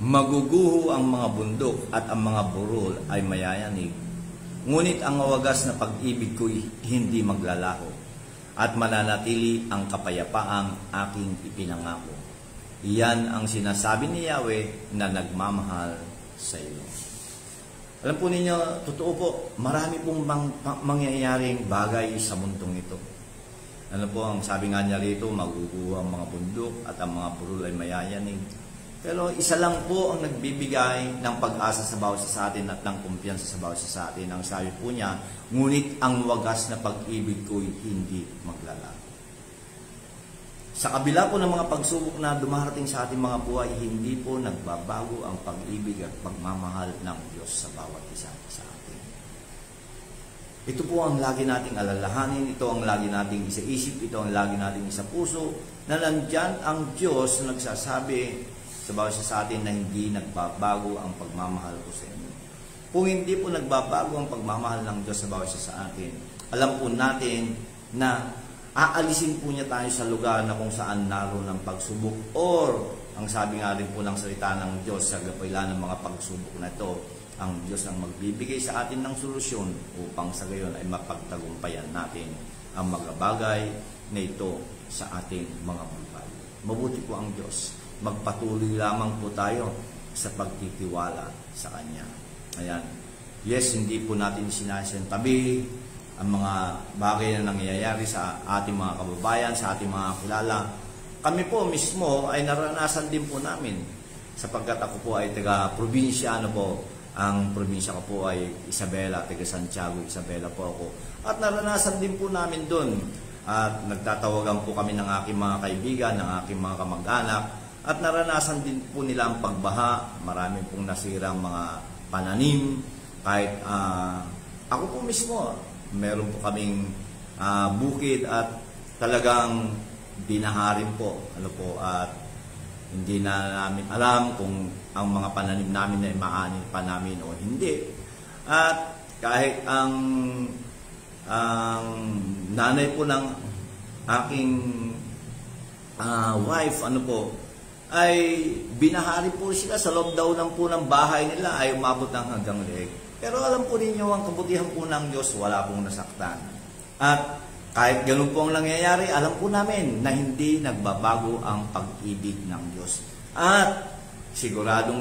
Maguguho ang mga bundok at ang mga burol ay mayayanig. Ngunit ang wagas na pag-ibig ko'y hindi maglalaho at mananatili ang kapayapaang aking ipinangako. Iyan ang sinasabi ni Yahweh na nagmamahal sa iyo. Alam po ninyo, totoo po, marami pong mangyayaring bagay sa mundong ito. Ano po, ang sabi nga niya rito, maguguho ang mga bundok at ang mga burol ay mayayanig. Pero isa lang po ang nagbibigay ng pag-asa sa bawat sa atin at ng kumpiyansa sa bawat sa atin. Ang sabi po niya, ngunit ang wagas na pag-ibig ko'y hindi maglalaho. Sa kabila po ng mga pagsubok na dumarating sa ating mga buhay, hindi po nagbabago ang pag-ibig at pagmamahal ng Diyos sa bawat isa sa atin. Ito po ang lagi nating alalahanin, ito ang lagi nating isa-isip, ito ang lagi nating isa-puso, na nandyan ang Diyos na nagsasabi sa bawat isa sa atin na hindi nagbabago ang pagmamahal ko sa inyo. Kung hindi po nagbabago ang pagmamahal ng Diyos sa bawat isa sa atin, alam po natin na aalisin po niya tayo sa lugar na kung saan naroon ng pagsubok, or ang sabi nga rin po ng salita ng Diyos sa gapaila ng mga pagsubok na ito, ang Diyos ang magbibigay sa atin ng solusyon upang sa gayon ay mapagtagumpayan natin ang mga bagay na ito sa ating mga buhay. Mabuti po ang Diyos. Magpatuloy lamang po tayo sa pagtitiwala sa Kanya. Ayan. Yes, hindi po natin sinasintabi ang mga bagay na nangyayari sa ating mga kababayan, sa ating mga kilala. Kami po mismo ay naranasan din po namin, sapagkat ako po ay taga-probinsya, ang probinsya ko po ay Isabela, taga Santiago, Isabela po ako. At naranasan din po namin doon. At nagtatawagan po kami ng aking mga kaibigan, ng aking mga kamag-anak. At naranasan din po nila ang pagbaha. Marami pong nasirang mga pananim. Kahit ako po mismo, meron po kaming bukid at talagang binaharin po. At hindi na namin alam kung ang mga pananim namin ay maanin pa namin o hindi. At kahit ang nanay po ng aking wife, ay binahari po sila sa loob daw ng bahay nila, ay umabot ng hanggang leeg. Pero alam po ninyo, ang kabutihan po ng Diyos, wala pong nasaktan. At kahit ganun po ang nangyayari, alam po namin na hindi nagbabago ang pag-ibig ng Diyos. At sigurado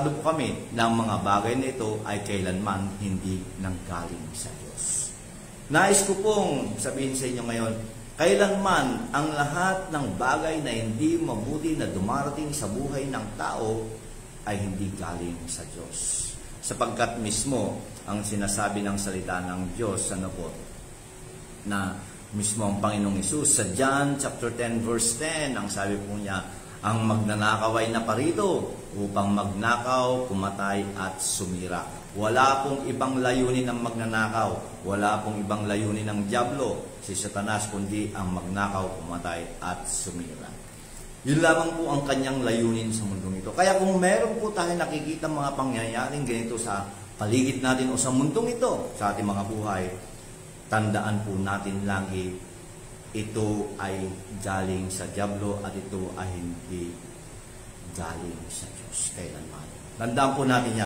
po kami na ang mga bagay na ito ay kailanman hindi nanggaling sa Diyos. Nais ko pong sabihin sa inyo ngayon, kailanman ang lahat ng bagay na hindi mabuti na dumarating sa buhay ng tao ay hindi galing sa Diyos. Sapagkat mismo ang sinasabi ng salita ng Diyos, na mismo ang Panginoong Hesus sa John chapter 10 verse 10, ang sabi po niya, ang magnanakaw ay naparito upang magnakaw, pumatay at sumira. Wala pong ibang layunin ng magnanakaw, wala pong ibang layunin ng dyablo, si Satanas, kundi ang magnakaw, pumatay at sumira. Yun lamang po ang kanyang layunin sa mundong ito. Kaya kung meron po tayo nakikita mga pangyayaring ganito sa paligid natin o sa mundong ito, sa ating mga buhay, tandaan po natin lagi, ito ay galing sa dyablo at ito ay hindi galing sa Diyos kailanman. Tandaan po natin yan.